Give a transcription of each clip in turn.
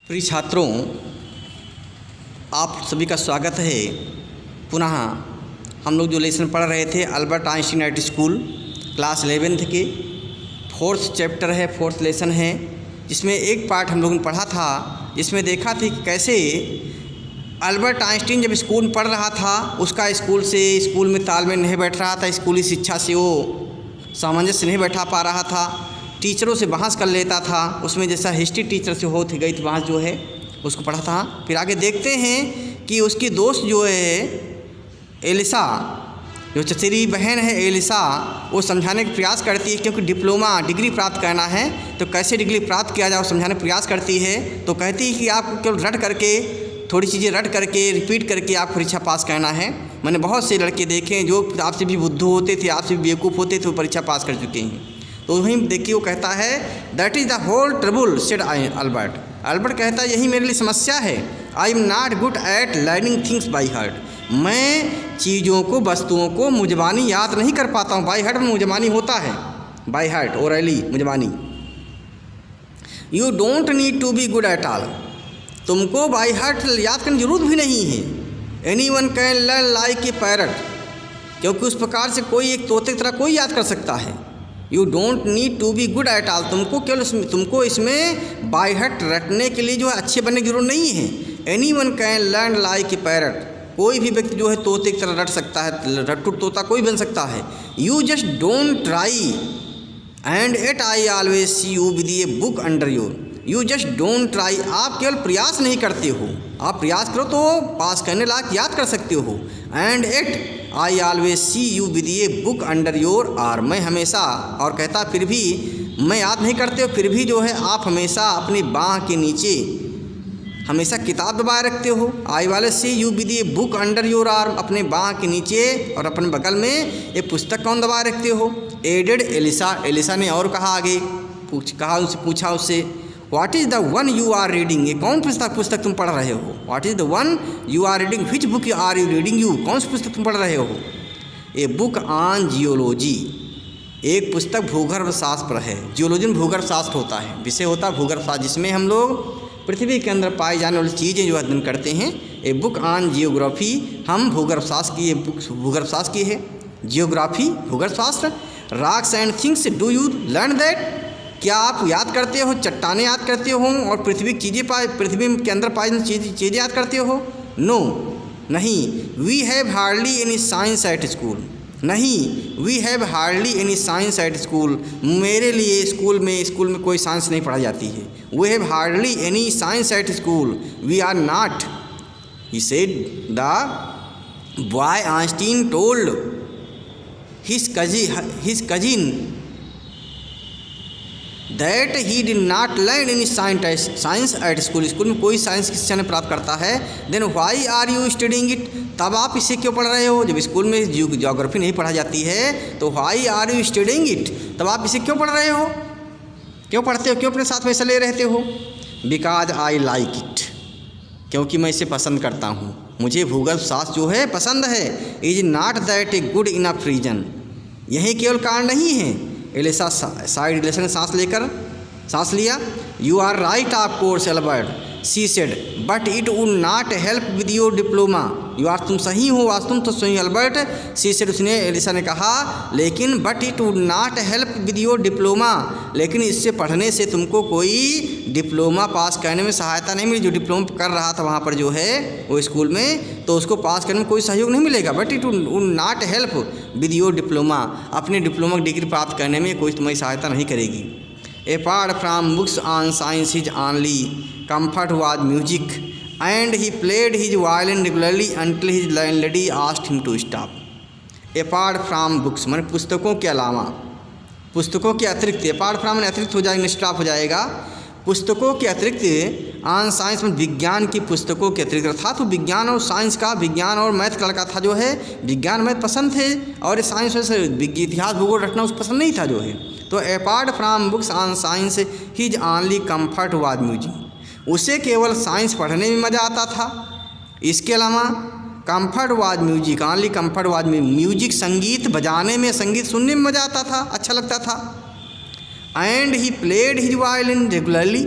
प्रिय छात्रों, आप सभी का स्वागत है। पुनः हम लोग जो लेसन पढ़ रहे थे Albert Einstein night school class 11th के 4th चैप्टर है, 4th लेसन है, जिसमें एक पार्ट हम लोगों ने पढ़ा था, जिसमें देखा था कि कैसे अल्बर्ट आइंस्टीन जब स्कूल में पढ़ रहा था उसका स्कूल में तालमेल नहीं बैठ रहा था, स्कूली शिक्षा से वो सामंजस्य नहीं बैठा पा रहा था, टीचरों से बहस कर लेता था। उसमें जैसा हिस्ट्री टीचर से हो गई थी बहस जो है उसको पढ़ा था। फिर आगे देखते हैं कि उसकी दोस्त जो है एलिसा, जो चचेरी बहन है एलिसा, वो समझाने का प्रयास करती है, क्योंकि डिग्री प्राप्त करना है तो कैसे डिग्री प्राप्त किया जाए वो समझाने का प्रयास करती है। तो कहती है कि आपको केवल रट करके, थोड़ी चीज़ें रट करके, रिपीट करके आप परीक्षा पास करना है। मैंने बहुत से लड़के देखे हैं जो आपसे भी बुद्धू होते थे, आपसे भी बेवकूफ़ होते थे, वो परीक्षा पास कर चुके हैं। तो वहीं देखिए वो कहता है that is the whole trouble said Albert. Albert कहता है यही मेरे लिए समस्या है। I am not good at learning things by heart. मैं चीज़ों को, वस्तुओं को मुजबानी याद नहीं कर पाता हूँ। बाई हार्ट में मुजबानी होता है, बाई हार्ट ओरली मुजबानी। You don't need to be good at all. तुमको बाई हार्ट याद करने की जरूरत भी नहीं है। Anyone can learn like a parrot, क्योंकि उस प्रकार से कोई एक तोते की तरह कोई याद कर सकता है। You don't need to be good at all. तुमको इसमें बाय हार्ट रटने के लिए जो है अच्छे बनने की जरूरत नहीं है। Anyone can learn like a parrot. कोई भी व्यक्ति जो है तोते की तरह रट सकता है, रट्टू तोता कोई बन सकता है। You just don't try and yet I always see you with a book under your. You just don't try. आप केवल प्रयास नहीं करते हो, आप प्रयास करो तो पास करने लायक याद कर सकते हो। And yet I always see you with a book under your arm. मैं हमेशा, और कहता फिर भी मैं याद नहीं करते हो, फिर भी जो है आप हमेशा अपनी बाँह के नीचे हमेशा किताब दबाए रखते हो। आई वाले see you with a book under your arm. अपने बाँह के नीचे और अपने बगल में एक पुस्तक कौन दबाए रखते हो। Added Elisa. एलिसा ने और कहा आगे, पूछा उससे what is the one you are reading. ये कौन पुस्तक तुम पढ़ रहे हो। What is the one you are reading. Which book are you reading. You कौन सी पुस्तक तुम पढ़ रहे हो। A book on geology. एक पुस्तक भूगर्भ शास्त्र है। जियोलॉजी में भूगर्भ शास्त्र होता है, विषय होता है भूगर्भ शास्त्र, जिसमें हम लोग पृथ्वी के अंदर पाई जाने वाली चीज़ें जो अध्ययन करते हैं। ए बुक ऑन जियोग्राफी। हम भूगर्भ शास्त्र की, ये बुक भूगर्भ शास्त्र की है। जियोग्राफी भूगर्भ शास्त्र। Rocks and things do you learn that. क्या आप याद करते हो, चट्टानें याद करते हो और पृथ्वी के अंदर पाई चीज़ें याद करते हो। नो, नहीं। We have hardly any science at school. नहीं, we have hardly any science at school. मेरे लिए स्कूल में कोई साइंस नहीं पढ़ाई जाती है। We have hardly any science at school. We are not, he said the boy Einstein told his cousin that he did not learn any science at school. School में कोई साइंस की शिक्षा नहीं प्राप्त करता है। Then why are you studying it. तब आप इसे क्यों पढ़ रहे हो। जब स्कूल में ज्योग्राफी नहीं पढ़ा जाती है तो why are you studying it. तब आप इसे क्यों पढ़ रहे हो, क्यों पढ़ते हो, क्यों अपने साथ में इसे ले रहते हो। Because I like it. क्योंकि मैं इसे पसंद करता हूँ, मुझे भूगर्भ शास्त्र जो है पसंद है। Is not that a good enough reason. यही केवल कारण नहीं है। एलिसा साइड रिलेशन ने सांस लिया। You are right of course Albert, she said, but it would not help with your diploma. You are, तुम सही हो, आज तुम तो सही एल्बर्ट, सी सेड, एलिसा ने कहा, लेकिन but it would not help with your diploma. लेकिन इससे पढ़ने से तुमको कोई डिप्लोमा पास करने में सहायता नहीं मिली। जो डिप्लोमा कर रहा था वहाँ पर जो है वो स्कूल में, तो उसको पास करने में कोई सहयोग नहीं मिलेगा। But it would not help with your diploma. अपने डिप्लोमा डिग्री प्राप्त करने में कोई तुम्हारी सहायता नहीं करेगी। Apart from books on science his only comfort was music and he played his violin regularly until his landlady asked him to stop. Apart from books माने पुस्तकों के अलावा, पुस्तकों के अतिरिक्त, apart from माने अतिरिक्त हो जाएगा, स्टॉप हो जाएगा। पुस्तकों के अतिरिक्त ऑन साइंस में विज्ञान की पुस्तकों के अतिरिक्त था। तो विज्ञान और साइंस का, विज्ञान और मैथ का लड़का था जो है, विज्ञान मैथ पसंद थे और साइंस से इतिहास भूगोल रटना उसको पसंद नहीं था जो है। तो apart from books on science his only comfort was music. उसे केवल साइंस पढ़ने में मज़ा आता था। इसके अलावा comfort was music, only comfort was music, संगीत बजाने में, संगीत सुनने में मज़ा आता था, अच्छा लगता था। And he played his violin regularly.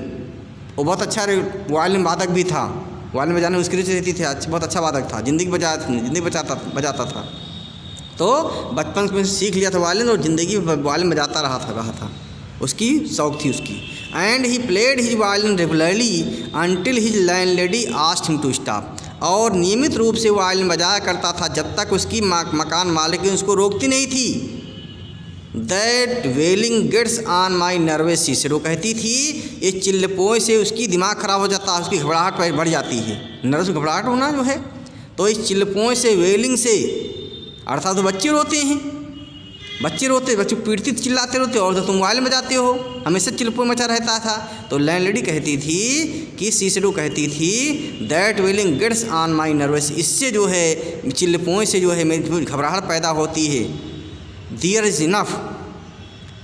वो बहुत अच्छा वायलिन वादक भी था, वायलिन बजाने में उसकी रुचि रहती थी, बहुत अच्छा वादक था, ज़िंदगी बजाता था। तो बचपन में सीख लिया था वायलिन और ज़िंदगी वायलिन बजाता रहा था, उसकी शौक थी उसकी। And he played his violin regularly until his landlady asked him to stop, और नियमित रूप से वायलिन बजाया करता था जब तक उसकी मकान मालिक उसको रोकती नहीं थी। That wailing gets on my nervous sister, वो कहती थी ये चिल्लपोए से उसकी दिमाग ख़राब हो जाता है, उसकी घबराहट बढ़ जाती है, नर्वस घबराहट होना जो है, तो इस चिल्लपोए से, वेलिंग से, अर्थात तो बच्चे रोते, बच्चे पीटते चिल्लाते रोते, और तो तुम मोबाइल में जाते हो, हमेशा चिल्लपोए मचा रहता था। तो लैंडलेडी कहती थी कि सिस्टर कहती थी that wailing gets on my nervous, इससे जो है चिल्लपोए से जो है मेरी घबराहट पैदा होती है। There is enough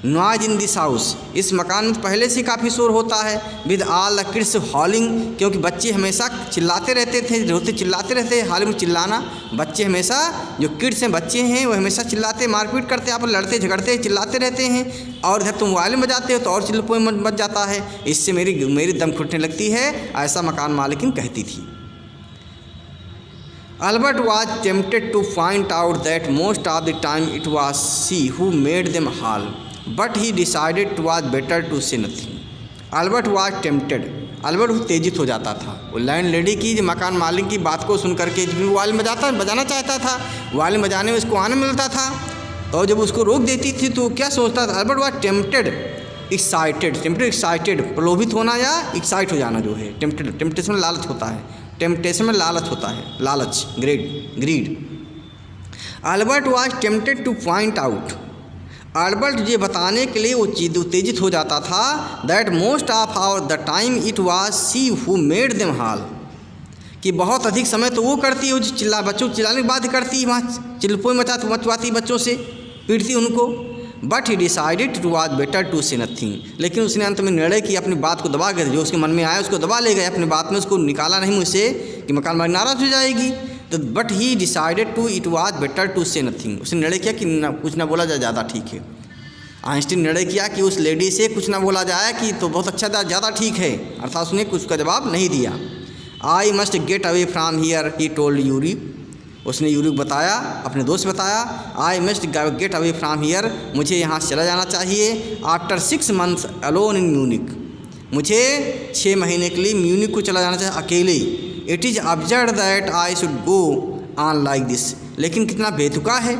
noise in this house, इस मकान में पहले से काफ़ी शोर होता है। With all the kids howling, क्योंकि बच्चे हमेशा चिल्लाते रहते थे, रोते चिल्लाते रहते, हाल में चिल्लाना, बच्चे हमेशा जो किड्स हैं, बच्चे हैं, वो हमेशा चिल्लाते, मारपीट करते, आप लड़ते झगड़ते चिल्लाते रहते हैं, और इधर तुम मोबाइल में बजाते हो तो और चिल्लपोए मच जाता है, इससे मेरी दम घुटने लगती है, ऐसा मकान मालिकिन कहती थी। Albert was tempted to find out that most of the time it was she who made them howl, but he decided it was better to say nothing. Albert was tempted, Albert उत्तेजित हो जाता था, वो landlady की, मकान मालिक की बात को सुन करके जब वायलिन बजाना चाहता था, वायलिन बजाने में उसको आनंद मिलता था, तो जब उसको रोक देती थी तो क्या सोचता था, अल्बर्ट was tempted, एक्साइटेड, प्रलोभित होना या एक्साइट हो जाना जो है, टेम्पटेशन में लालच होता है, लालच, greed. Albert was tempted to find out, Albert ये बताने के लिए वो उत्तेजित हो जाता था that most of our the time it was she who made them howl, कि बहुत अधिक समय तो वो करती है जो बच्चों चिल्लाने की बात करती है, वहाँ चिल्लपोए मचवाती बच्चों से, पीटती उनको। But he decided it was better to say nothing, लेकिन उसने अंत में निर्णय किया अपनी बात को दबा कर, जो उसके मन में आया उसको दबा ले गए, अपनी बात में उसको निकाला नहीं मुझसे कि मकान मालिक नाराज़ हो जाएगी। तो but he decided to it was better to say nothing, उसने निर्णय किया कि कुछ ना बोला जाए, ज़्यादा ठीक है। आइंस्टीन निर्णय किया कि उस लेडी से कुछ ना बोला जाए कि तो बहुत अच्छा, ज़्यादा ठीक है, अर्थात उसने कुछ का जवाब नहीं दिया। I must get away from here he told Yuri, उसने यूरी को बताया, अपने दोस्त बताया, I must get away from here, मुझे यहाँ से चला जाना चाहिए। After 6 months alone in Munich, मुझे 6 महीने के लिए म्यूनिक को चला जाना चाहिए अकेले। It is absurd that I should go on like this, लेकिन कितना बेतुका है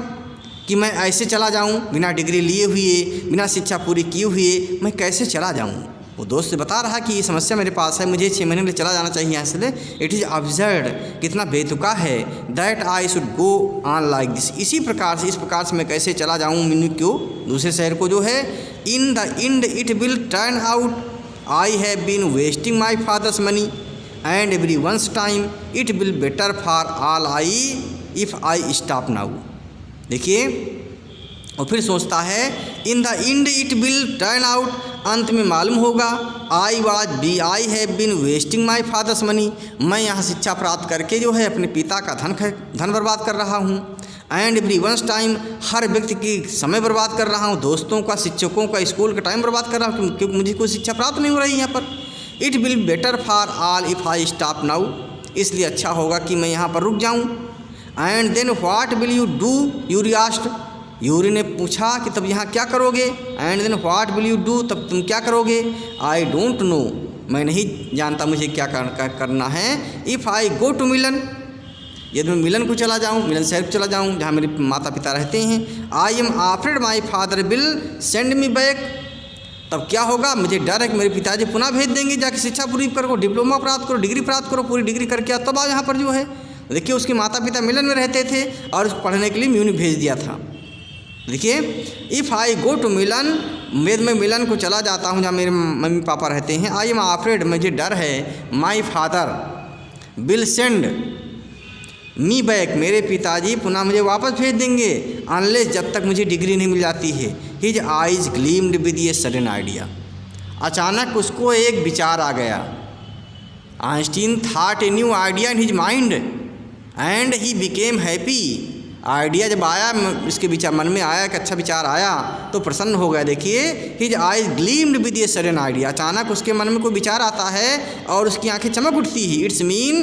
कि मैं ऐसे चला जाऊँ, बिना डिग्री लिए हुए, बिना शिक्षा पूरी किए हुए मैं कैसे चला जाऊँ। वो दोस्त से बता रहा कि ये समस्या मेरे पास है, मुझे 6 महीने के लिए चला जाना चाहिए यहाँ से। इट इज़ अब्जर्ड, कितना बेतुका है, that I should go on like this, इस प्रकार से मैं कैसे चला जाऊँ म्यूनिक को, दूसरे शहर को जो है। In the end it will turn out I have been wasting my father's money and every once time, it will better for all I if I stop now. देखिए, और फिर सोचता है in the end it will turn out, अंत में मालूम होगा, I have been wasting my father's money, मैं यहाँ शिक्षा प्राप्त करके जो है अपने पिता का धन बर्बाद कर रहा हूँ। एंड एवरी वंस टाइम, हर व्यक्ति की समय बर्बाद कर रहा हूँ, दोस्तों का, शिक्षकों का, स्कूल का टाइम बर्बाद कर रहा हूँ, क्योंकि मुझे कोई शिक्षा प्राप्त नहीं हो रही यहाँ पर। It will better for all if I stop now, इसलिए अच्छा होगा कि मैं यहाँ पर रुक जाऊँ। And then what will you do, Yuri asked, Yuri ने पूछा कि तब यहाँ क्या करोगे। And then what will you do, तब तुम क्या करोगे। आई डोंट नो, मैं नहीं जानता मुझे क्या करना है। इफ़ आई गो टू मिलन, यदि मैं मिलन को चला जाऊँ, मिलन शहर को चला जाऊँ जहाँ मेरे माता पिता रहते हैं। I am afraid my father will send me back, तब क्या होगा, मुझे डर है कि मेरे पिताजी पुनः भेज देंगे, जाके शिक्षा पूरी करो, डिप्लोमा प्राप्त करो, डिग्री प्राप्त करो, पूरी डिग्री करके आओ तब आओ यहाँ पर जो है। देखिए, उसके माता पिता मिलन में रहते थे और उसको पढ़ने के लिए म्यूनिक भेज दिया था। देखिए, इफ़ आई गो टू मिलन, मैं मिलन को चला जाता हूँ जहाँ मेरे मम्मी पापा रहते हैं। आई एम आफ्रेड, मुझे डर है, my father will send me back, मेरे पिताजी पुनः मुझे वापस भेज देंगे, अनलेस, जब तक मुझे डिग्री नहीं मिल जाती है। His eyes gleamed with a sudden idea, अचानक उसको एक विचार आ गया। Einstein thought a new idea in his mind and he became happy, idea जब आया, इसके विचार मन में आया कि अच्छा विचार आया तो प्रसन्न हो गया। देखिए, his eyes gleamed with a sudden idea, अचानक उसके मन में कोई विचार आता है और उसकी आंखें चमक उठती ही। It's mean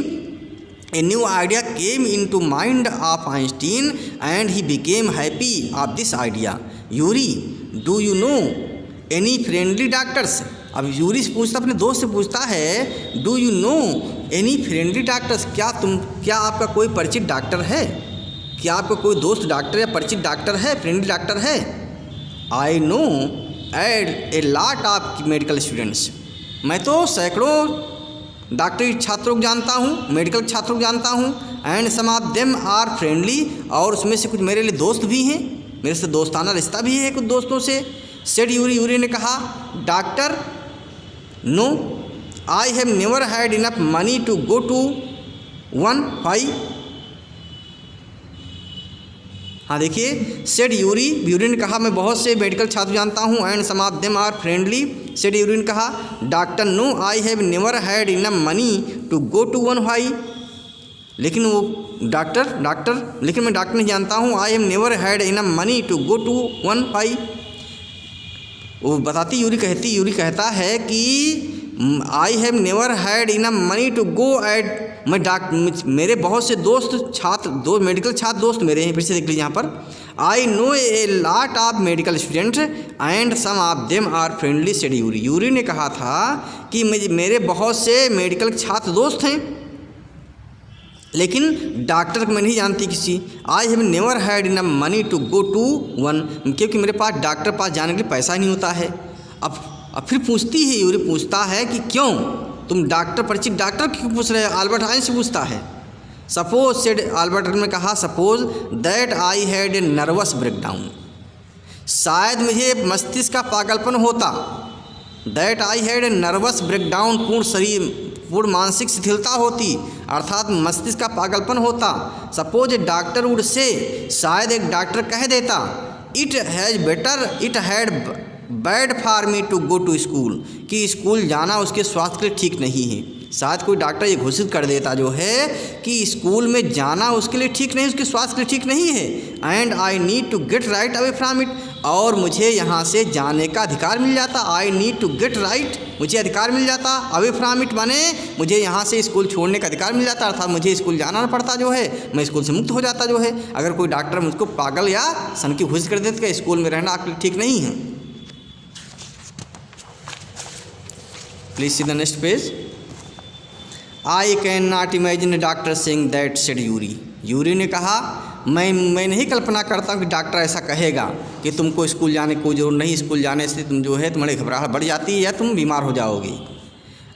a new idea came in to mind of Einstein and he became happy of this idea. Yuri, do you know any friendly doctors? अब यूरी से पूछता, अपने दोस्त से पूछता है, do you know any friendly doctors, क्या आपका कोई परिचित डॉक्टर है? क्या आपका कोई दोस्त डॉक्टर या परिचित डॉक्टर है, फ्रेंडली डॉक्टर है? आई नो एड a lot of medical students, मैं तो सैकड़ों डॉक्टरी छात्रों को जानता हूँ, मेडिकल छात्रों को जानता हूँ। And some of them are friendly, और उसमें से कुछ मेरे लिए दोस्त भी हैं, मेरे से दोस्ताना रिश्ता भी है कुछ दोस्तों से। सेड यूरी, यूरी ने कहा, doctor no I have never had enough money to go to one. Why? हाँ देखिए, सेड यूरी, यूरी ने कहा, मैं बहुत से मेडिकल छात्र जानता हूँ। And some of them are friendly, said Yuri ने कहा, doctor no I have never had enough money to go to one. Why? लेकिन वो डॉक्टर लेकिन मैं डॉक्टर नहीं जानता हूँ। I have never had enough money to go to one. Why? वो बताती, यूरी कहता है कि I have never had enough money to go at, मेरे बहुत से दो मेडिकल छात्र दोस्त मेरे हैं। फिर से देख लीजिए यहाँ पर, I know a lot of medical students and some of them are friendly, said Yuri. Yuri ने कहा था कि मेरे बहुत से मेडिकल छात्र दोस्त हैं, लेकिन डॉक्टर को मैं नहीं जानती किसी। I have never had enough money to go to one, क्योंकि मेरे पास डॉक्टर पास जाने के लिए पैसा नहीं होता है। अब फिर पूछती है, यूरी पूछता है कि क्यों तुम परिचित डॉक्टर क्यों पूछ रहे हो? अल्बर्ट आइंस्टाइन से पूछता है। सपोज, सेड अल्बर्ट ने कहा, suppose that I had a nervous breakdown, शायद मुझे मस्तिष्क का पागलपन होता। That I had a nervous breakdown, पूर्ण मानसिक शिथिलता होती, अर्थात मस्तिष्क का पागलपन होता। Suppose A doctor would say, शायद एक डॉक्टर कह देता, it had bad for me to go to school, कि स्कूल जाना उसके स्वास्थ्य के लिए ठीक नहीं है। शायद कोई डॉक्टर ये घोषित कर देता जो है कि स्कूल में जाना उसके लिए ठीक नहीं, उसके स्वास्थ्य के लिए ठीक नहीं है। And I need to get right away from it, और मुझे यहाँ से जाने का अधिकार मिल जाता। I need to get right, मुझे अधिकार मिल जाता। अवे फ्रॉम इट माने मुझे यहाँ से स्कूल छोड़ने का अधिकार मिल जाता, अर्थात मुझे स्कूल जाना ना पड़ता जो है, मैं स्कूल से मुक्त हो जाता जो है। अगर कोई डॉक्टर मुझको पागल या सनकी घोषित कर देता कि स्कूल में रहना आपके लिए ठीक नहीं है। Please see the next page. I can not imagine A doctor saying that, said Yuri. Yuri ने कहा, मैं नहीं कल्पना करता हूँ कि डॉक्टर ऐसा कहेगा कि तुमको स्कूल जाने की कोई जरूरत नहीं, स्कूल जाने से तुम जो है तुम्हारी घबराहट बढ़ जाती है या तुम बीमार हो जाओगे।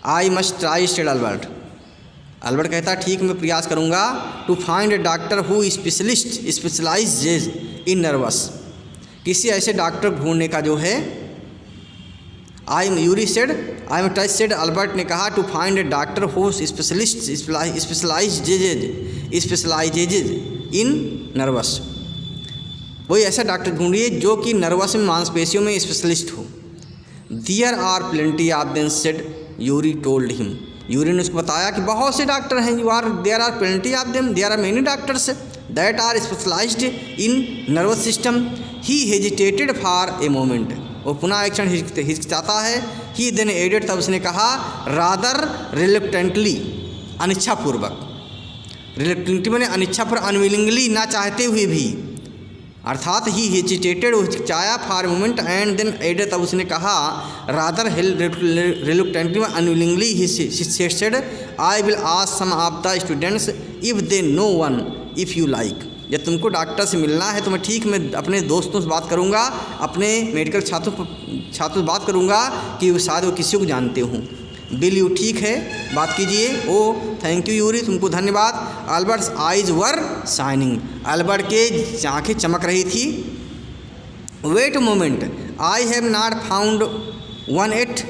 I must try, said Albert. Albert कहता, ठीक मैं प्रयास करूँगा। To find a doctor who specialises in nervous, किसी ऐसे डॉक्टर ढूंढने का जो है। Yuri said, I am try, said Albert ने कहा, to find a doctor who specialises in nervous, वही ऐसा डॉक्टर ढूंढिए जो कि नर्वस में, मांसपेशियों में स्पेशलिस्ट हो। There are plenty of them, said Yuri told him. Yuri ने उसको बताया कि बहुत से डॉक्टर हैं, there are plenty of them, there are many doctors that are specialised in nervous system. He hesitated for a moment, वो पुनः एक क्षण हिचकिचाता है। ही देन एडेड, तब उसने कहा, रादर रिलक्टेंटली, अनिच्छापूर्वक। रिलक्टेंटली मैंने अनिच्छा पर, अनविलिंगली, ना चाहते हुए भी, अर्थात ही हेजिटेटेड, वो हिचकिचाया। For moment and then added, तब उसने कहा, rather reluctantly unwillingly, he said, I will ask some of the students if they know one if you like. जब तुमको डॉक्टर से मिलना है तो मैं अपने दोस्तों से बात करूंगा, अपने मेडिकल छात्रों से बात करूंगा कि शायद वो किसी को जानते हों। बिल यू, ठीक है, बात कीजिए। ओ थैंक यू यूरी, तुमको धन्यवाद। Albert's eyes were shining, Albert के आँखें चमक रही थी। Wait moment, I have not found one yet,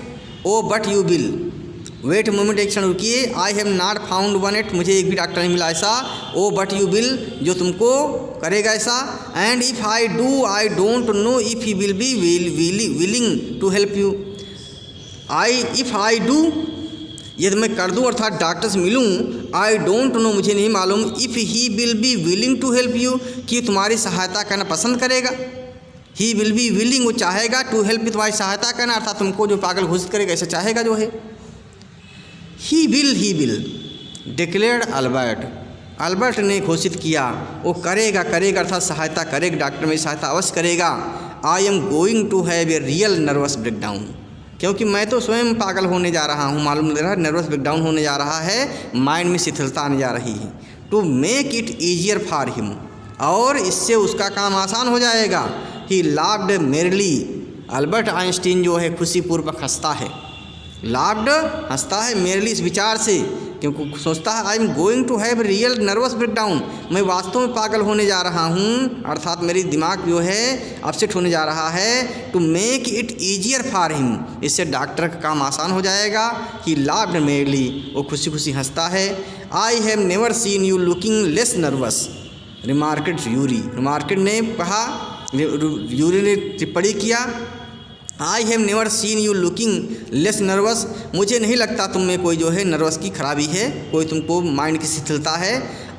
oh but you will. Wait moment, एक क्षण रुकिए। I have not found one yet, मुझे एक भी डॉक्टर नहीं मिला ऐसा। ओ बट यू विल, जो तुमको करेगा ऐसा। And if I do, I don't know if he will be willing to help you. If I do, यदि मैं कर दूँ अर्थात डॉक्टर से मिलूँ, आई डोंट नो मुझे नहीं मालूम, if he will be willing to help you कि तुम्हारी सहायता करना पसंद करेगा। ही विल बी विलिंग वो चाहेगा, टू हेल्प तुम्हारी सहायता करना अर्थात तुमको जो पागल घोषित करेगा ऐसा चाहेगा जो है। He will declared Albert, Albert ने घोषित किया वो करेगा अर्थात सहायता करेगा, डॉक्टर मेरी सहायता अवश्य करेगा। I am going to have a real nervous breakdown, क्योंकि मैं तो स्वयं पागल होने जा रहा हूँ, मालूम ले रहा है नर्वस ब्रेकडाउन होने जा रहा है, माइंड में शिथिलता आने जा रही है। To make it easier for him, और इससे उसका काम आसान हो जाएगा। He laughed merrily, Albert Einstein जो है खुशीपूर्वक हंसता है, लाफ्ड हंसता है मेरली इस विचार से, क्योंकि सोचता है I am going to have real nervous breakdown, मैं वास्तव में पागल होने जा रहा हूँ अर्थात मेरी दिमाग जो है अपसेट होने जा रहा है। To make it easier for him, इससे डॉक्टर का काम आसान हो जाएगा। ही लाफ्ड मेरली, वो खुशी खुशी हंसता है। I have never seen you looking less nervous, remarked Yuri, remarked ने कहा, यूरी ने टिप्पणी किया, I have never seen you looking less nervous, मुझे नहीं लगता तुम में कोई जो है नर्वस की खराबी है, कोई तुमको माइंड की शिथिलता है।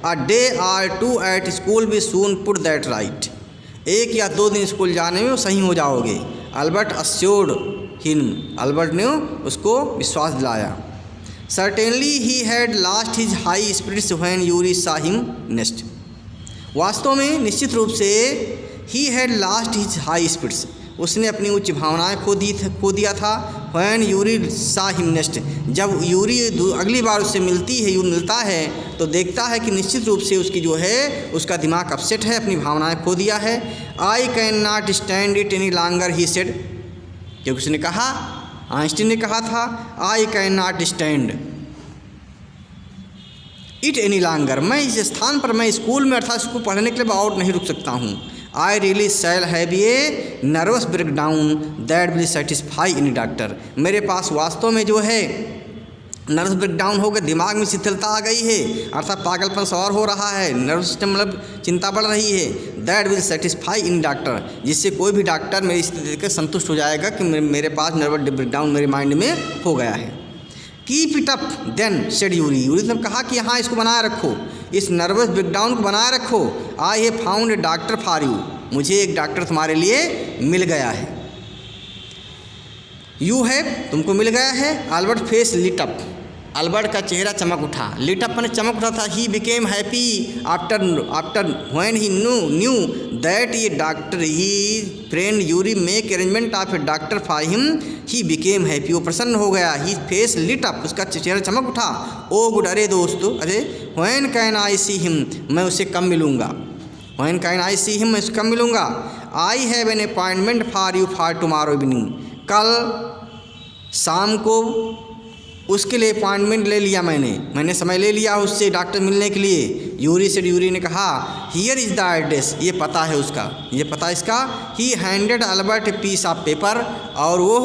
A day or two at school भी सून पुट दैट राइट, 1 या 2 दिन स्कूल जाने में सही हो जाओगे। अल्बर्ट अस्योर्ड हिम, अल्बर्ट ने उसको विश्वास दिलाया। Certainly he had lost his high spirits when Yuri saw him next, वास्तव में निश्चित रूप से he had lost his high spirits, उसने अपनी उच्च भावनाएं खो दिया था। When Yuri saw him next, जब यूरी अगली बार उससे मिलता है तो देखता है कि निश्चित रूप से उसकी जो है उसका दिमाग अपसेट है, अपनी भावनाएं खो दिया है। I can not stand it any longer he said, क्योंकि उसने कहा, आइंस्टीन ने कहा था I can not stand it any longer, मैं इस स्थान पर, मैं स्कूल में अर्थात स्कूल पढ़ने के लिए और नहीं रुक सकता हूँ। I really shall have a nervous breakdown that will satisfy any doctor, मेरे पास वास्तव में जो है नर्वस ब्रेकडाउन हो गया, दिमाग में शिथिलता आ गई है अर्थात पागलपन सवार हो रहा है, नर्वस सिस्टम मतलब चिंता बढ़ रही है। That will satisfy any doctor, जिससे कोई भी डॉक्टर मेरी स्थिति देखकर संतुष्ट हो जाएगा कि मेरे पास नर्वस ब्रेकडाउन मेरे माइंड में हो गया है। Keep it up then said Yuri, Yuri ने कहा कि हाँ इसको बनाए रखो, इस नर्वस ब्रेकडाउन को बनाए रखो। I have found a doctor for you, मुझे एक डॉक्टर तुम्हारे लिए मिल गया है। यू हैव, तुमको मिल गया है। Albert face lit up, Albert का चेहरा चमक उठा, लिट अप मैंने चमक उठा था। He became happy after when he knew that ये doctor he friend Yuri make arrangement of a doctor for him, he became happy, वो प्रसन्न हो गया। ही फेस लिट अप, उसका चेहरा चमक उठा। ओ गुड, अरे दोस्तों, अरे when can I see him, मैं उससे कब मिलूँगा। When can I see him, मैं उससे कब मिलूँगा। I have an appointment for you for tomorrow evening, कल शाम को उसके लिए अपॉइंटमेंट ले लिया मैंने समय ले लिया उससे डॉक्टर मिलने के लिए। यूरी ने कहा हियर इज़ द एड्रेस, ये पता है उसका, ये पता इसका। He handed Albert a piece of paper, और वो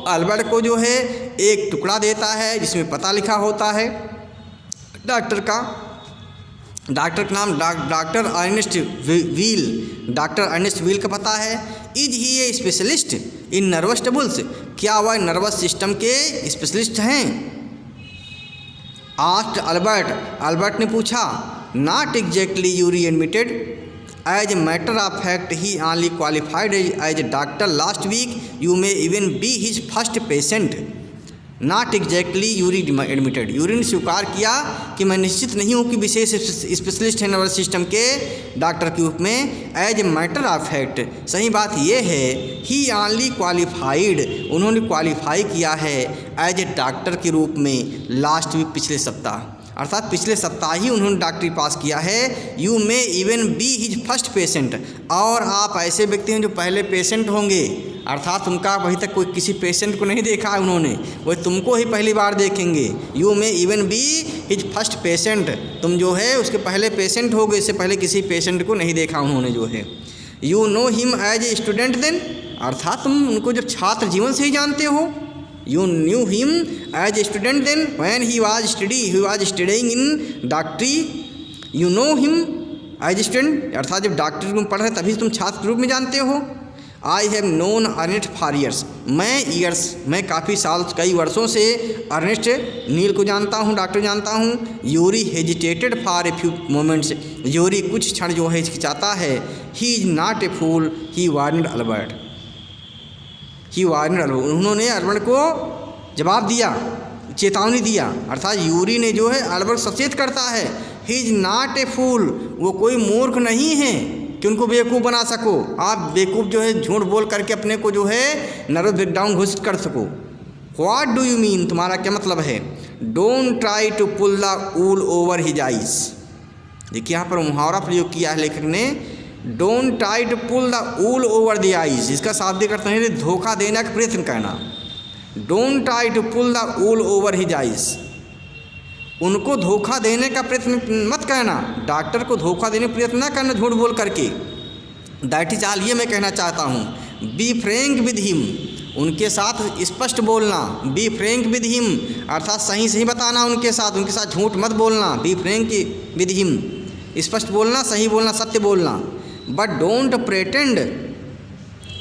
अल्बर्ट को जो है एक टुकड़ा देता है जिसमें पता लिखा होता है डॉक्टर का। डॉक्टर का नाम doctor Ernest Wheel, doctor Ernest Wheel का पता है। Is he a specialist in nervous troubles, क्या वह नर्वस सिस्टम के स्पेशलिस्ट हैं। आस्क्ड अल्बर्ट ने पूछा। Not exactly, Yuri admitted. As a matter of fact he only qualified as a doctor last week, you may even be his first patient. Not exactly, Yuri admitted, Yuri ने स्वीकार किया कि मैं निश्चित नहीं हूँ कि विशेष स्पेशलिस्ट है नर्वस सिस्टम के डॉक्टर के रूप में। As a matter of fact, सही बात यह है ही ओनली क्वालिफाइड, उन्होंने क्वालिफाई किया है एज ए डॉक्टर के रूप में लास्ट वीक, पिछले सप्ताह, अर्थात पिछले सप्ताह ही उन्होंने डॉक्टरी पास किया है। You may even be his first patient, और आप ऐसे व्यक्ति हैं जो पहले पेशेंट होंगे, अर्थात उनका अभी तक कोई किसी पेशेंट को नहीं देखा है उन्होंने, वही तुमको ही पहली बार देखेंगे। You may even be his first patient, तुम जो है उसके पहले पेशेंट होगे, इससे पहले किसी पेशेंट को नहीं देखा उन्होंने जो है। You know him as a student then, अर्थात तुम उनको जब छात्र जीवन से ही जानते हो। You knew him as a student then when he was studying in doctory. You know him as a student, अर्थात जब डॉक्टरी में पढ़ रहे तभी तुम छात्र के रूप में जानते हो। I have known Ernest for years, मैं काफ़ी साल कई वर्षों से अर्नेस्ट नील को जानता हूँ, डॉक्टर जानता हूँ। Yuri hesitated for a few moments, Yuri कुछ क्षण जो है हिचकिचाता है। He is not a fool, he warned Albert, उन्होंने अल्बर्ट को जवाब दिया, चेतावनी दिया, अर्थात यूरी ने जो है अल्बर्ट सचेत करता है। ही इज नॉट ए फूल, वो कोई मूर्ख नहीं है कि उनको बेवकूफ़ बना सको। आप बेवकूफ़ जो है झूठ बोल करके अपने को जो है नर्वस ब्रेकडाउन घोषित कर सको। व्हाट डू यू मीन, तुम्हारा क्या मतलब है। Don't try to pull the wool over his eyes, देखिए यहाँ पर मुहावरा प्रयोग किया है लेखक ने। Don't try to pull the wool over the eyes, इसका शाब्दिक अर्थ है धोखा देने का प्रयत्न करना। Don't try to pull the wool over his eyes, उनको धोखा देने का प्रयत्न मत करना, डॉक्टर को धोखा देने का प्रयत्न न करना झूठ बोल करके। दैट इज ऑल, ये मैं कहना चाहता हूँ। बी फ्रैंक विद हिम, उनके साथ स्पष्ट बोलना। बी फ्रैंक विद हिम अर्थात सही बताना उनके साथ झूठ मत बोलना। बी फ्रैंक विद हिम, स्पष्ट बोलना, सही बोलना, सत्य बोलना। But don't pretend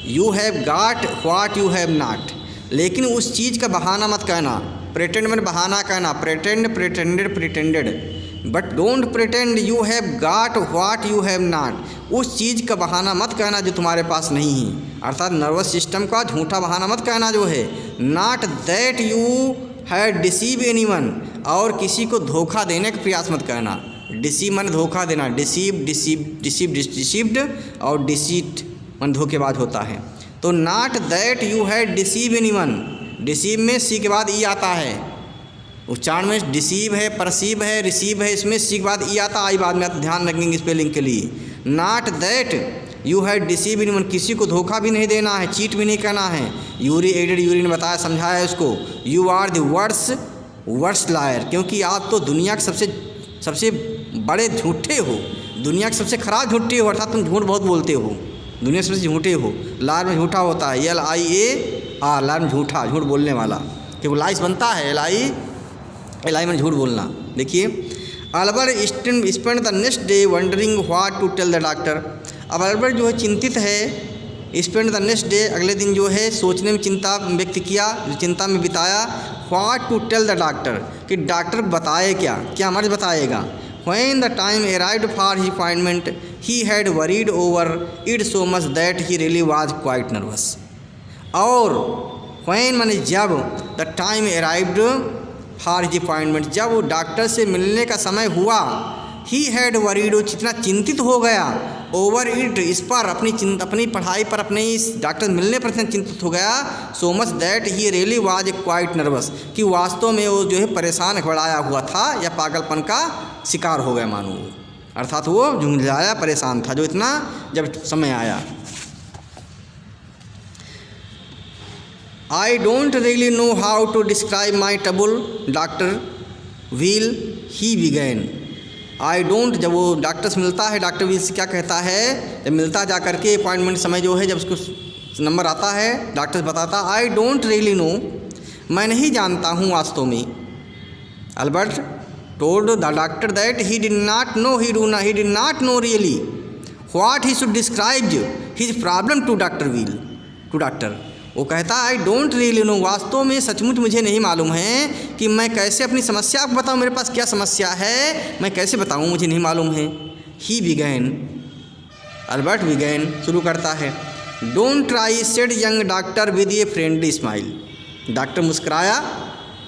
you have got what you have not, लेकिन उस चीज़ का बहाना मत कहना। प्रेटेंड मैंने बहाना कहना, pretended. But don't pretend you have got what you have not, उस चीज़ का बहाना मत कहना जो तुम्हारे पास नहीं है, अर्थात नर्वस सिस्टम का झूठा बहाना मत कहना जो है। Not that you have deceive anyone, और किसी को धोखा देने का प्रयास मत करना। डिसीव मन धोखा देना, डिसीव्ड और डिसीट मन धोखेबाज होता है। तो not that you have deceive anyone, deceive में सी के बाद ई आता है, उच्चारण में डिसीव है, परसीव है, रिसीव है, इसमें सी के बाद ई आता, आई बाद में आता, ध्यान रखेंगे स्पेलिंग के लिए। Not that you have deceive anyone, किसी को धोखा भी नहीं देना है, चीट भी नहीं करना है। यूरी ने बताया, समझाया उसको। You are the worst liar, क्योंकि आप तो दुनिया के सबसे बड़े झूठे हो, दुनिया के सबसे खराब झूठे हो, अर्थात तुम झूठ बहुत बोलते हो, दुनिया से झूठे हो। लार में झूठा होता है, LIAR, लार में झूठा, झूठ बोलने वाला, क्योंकि लाइस बनता है LI में झूठ बोलना। देखिए, Albert spend the next day wondering what to tell the doctor. अब अल्बर्ट जो है चिंतित है, स्पेंड द नेक्स्ट डे, अगले दिन जो है सोचने में चिंता व्यक्त किया, चिंता में बिताया। What to tell the doctor, कि डॉक्टर बताए क्या मर्ज बताएगा। When the time arrived for his appointment, he had worried over it so much that he really was quite nervous. और when माने जब, the time arrived for his appointment, जब वो doctor से मिलने का समय हुआ, he had worried, वो कितना चिंतित हो गया, over it, इस पर, अपनी पढ़ाई पर, अपने इस डॉक्टर मिलने पर चिंतित हो गया, so much that he really was quite nervous, कि वास्तव में वो जो है परेशान घबराया हुआ था या पागलपन का शिकार हो गया मानो, अर्थात वो झुंझलाया परेशान था जो इतना जब समय आया। I don't really know how to describe my trouble doctor Wheel, he began. I don't, जब वो डॉक्टर से मिलता है, डॉक्टर व्हील से क्या कहता है, जब मिलता जा करके अपॉइंटमेंट समय जो है, जब उसको नंबर आता है, डॉक्टर बताता, आई डोंट रियली नो, मैं नहीं जानता हूँ वास्तव में। Albert told the doctor that he did not know really what he should describe his problem to doctor। वो कहता है आई डोंट रियली नो, वास्तव में सचमुच मुझे नहीं मालूम है कि मैं कैसे अपनी समस्या को बताऊं, मेरे पास क्या समस्या है मैं कैसे बताऊं, मुझे नहीं मालूम है। ही बिगैन, अल्बर्ट बिगैन शुरू करता है। Don't try said young doctor with a friendly smile. Doctor मुस्कुराया,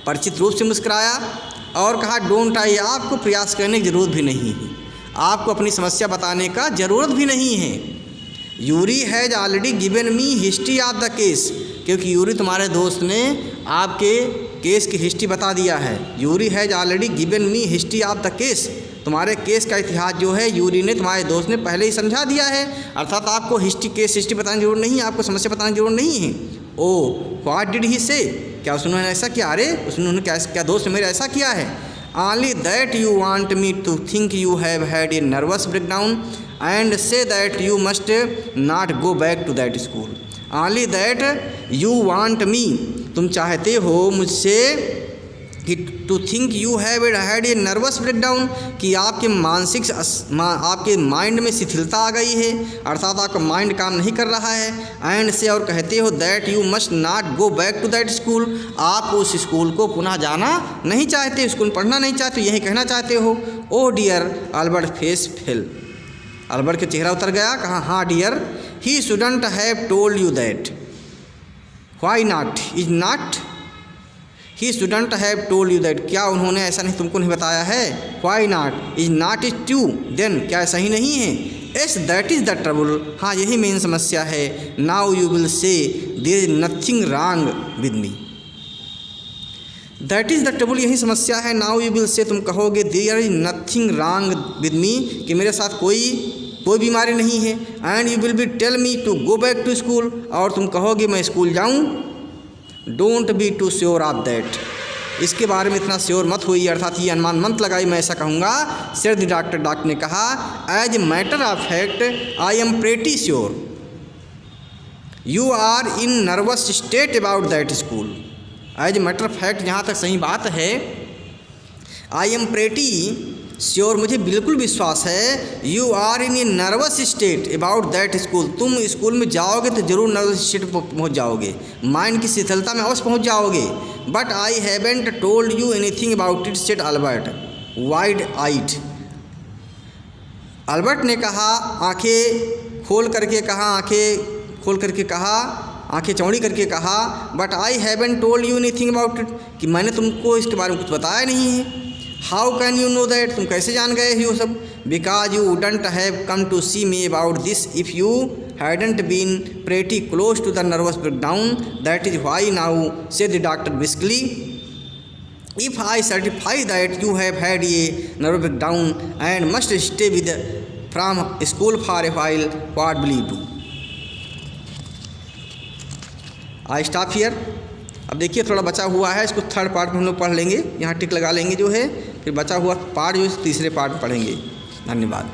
परिचित रूप से मुस्कुराया और कहा डोंट ट्राई, आपको प्रयास करने की ज़रूरत भी नहीं है, आपको अपनी समस्या बताने का ज़रूरत भी नहीं है। Yuri has already given me history of the case, क्योंकि यूरी तुम्हारे दोस्त ने आपके केस की हिस्ट्री बता दिया है। Yuri has already given me history of the case, तुम्हारे केस का इतिहास जो है यूरी ने, तुम्हारे दोस्त ने पहले ही समझा दिया है, अर्थात आपको केस हिस्ट्री बताने की जरूरत नहीं है, आपको समस्या बताने की जरूरत नहीं है। ओ व्हाट डिड ही से, क्या उन्होंने ऐसा किया, अरे उन्होंने क्या दोस्त ने मेरा ऐसा किया है। Only that you want me to think you have had a nervous breakdown and say that you must not go back to that school. Only that you want me, तुम चाहते हो मुझसे कि to think you have had a nervous breakdown, कि आपके आपके mind में शिथिलता आ गई है, अर्थात आपका माइंड काम नहीं कर रहा है। एंड से और कहते हो that you must not go back to that school, आप उस स्कूल को पुनः जाना नहीं चाहते, स्कूल पढ़ना नहीं चाहते, यही कहना चाहते हो। Oh dear, Albert face fell, Albert का चेहरा उतर गया, कहा हाँ dear, he shouldn't have told you that, why not, is not, he shouldn't have told you that, क्या उन्होंने ऐसा नहीं तुमको नहीं बताया है। Why not, is not is true, then क्या ऐसा ही नहीं है। Yes that is the trouble, हाँ यही मेन समस्या है। Now you will say there is nothing wrong with me, that is the trouble, यही समस्या है। नाउ यू विल से, तुम कहोगे there is nothing wrong with me, कि मेरे साथ कोई बीमारी नहीं है। And you will be tell me to go back to school, और तुम कहोगे मैं स्कूल जाऊँ। Don't be too sure of that, इसके बारे में इतना श्योर मत होइए, अर्थात ये अनुमान मत लगाई, मैं ऐसा कहूँगा। सर डॉक्टर ने कहा, as a matter of fact I am pretty sure you are in nervous state about that school, as a matter of fact, जहाँ तक सही बात है, आई एम प्रेटी श्योर, मुझे बिल्कुल विश्वास है, you are in a nervous state about that school, तुम स्कूल में जाओगे तो जरूर नर्वस स्टेट पर पहुँच जाओगे, माइंड की शिथिलता में अवश्य पहुँच जाओगे। But I haven't told you anything about it, said Albert wide eyed, Albert ने कहा, आंखें खोल करके कहा, आंखें चौड़ी करके कहा, but I haven't told you anything about it, कि मैंने तुमको इसके बारे में कुछ बताया नहीं है। How can you know that, तुम कैसे जान गए हो सब। Because you wouldn't have come to see me about this if you hadn't been pretty close to the nervous breakdown, that is why now said the doctor briskly, if I certify that you have had a nervous breakdown and must stay with from school for a while, what will you do. I stop here. अब देखिए थोड़ा बचा हुआ है, इसको third part में हम लोग पढ़ लेंगे, यहाँ टिक लगा लेंगे जो है, फिर बचा हुआ पार्ट जो तीसरे पार्ट में पढ़ेंगे। धन्यवाद।